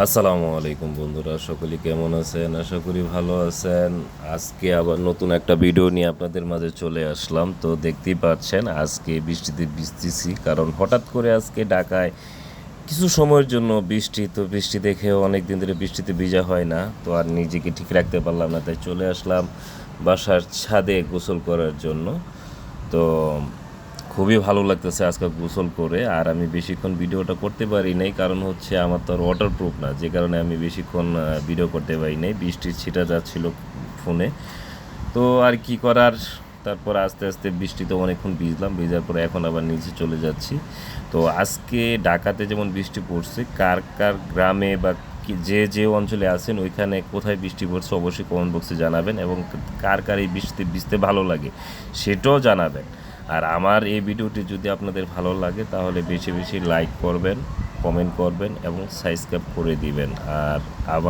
আসসালামু আলাইকুম বন্ধুরা, সকলে কেমন আছেন? আশা করি ভালো আছেন। আজকে আবার নতুন একটা ভিডিও নিয়ে আপনাদের মাঝে চলে আসলাম। তো দেখতেই পাচ্ছেন আজকে বৃষ্টিতে ভিজতেছি, কারণ হঠাৎ করে আজকে ঢাকায় কিছু সময়ের জন্য বৃষ্টি। তো বৃষ্টি দেখে অনেক দিন ধরে বৃষ্টিতে ভিজা হয় না, তো আর নিজেকে ঠিক রাখতে পারলাম না, তাই চলে আসলাম বাসার ছাদে গোসল করার জন্য। তো খুবই ভালো লাগতেছে আজকে গোসল করে। আর আমি বেশিক্ষণ ভিডিওটা করতে পারি নাই, কারণ হচ্ছে আমার তো আর ওয়াটারপ্রুফ না, যে কারণে আমি বেশিক্ষণ ভিডিও করতে পারি নাই। বৃষ্টির ছিটা যাচ্ছিল ফোনে, তো আর কি করার। তারপর আস্তে আস্তে বৃষ্টিতে অনেকক্ষণ ভিজলাম, ভিজার পরে এখন আবার নিচে চলে যাচ্ছি। তো আজকে ঢাকাতে যেমন বৃষ্টি পড়ছে, কার কার গ্রামে বা যে যে অঞ্চলে আছেন ওইখানে কোথায় বৃষ্টি পড়ছে অবশ্যই কমেন্ট বক্সে জানাবেন, এবং কার কার এই বৃষ্টিতে ভিজতে ভালো লাগে সেটাও জানাবেন। আর আমার এই ভিডিওটি যদি আপনাদের ভালো লাগে তাহলে বেশি বেশি লাইক করবেন, কমেন্ট করবেন এবং সাবস্ক্রাইব করে দিবেন। আর আবার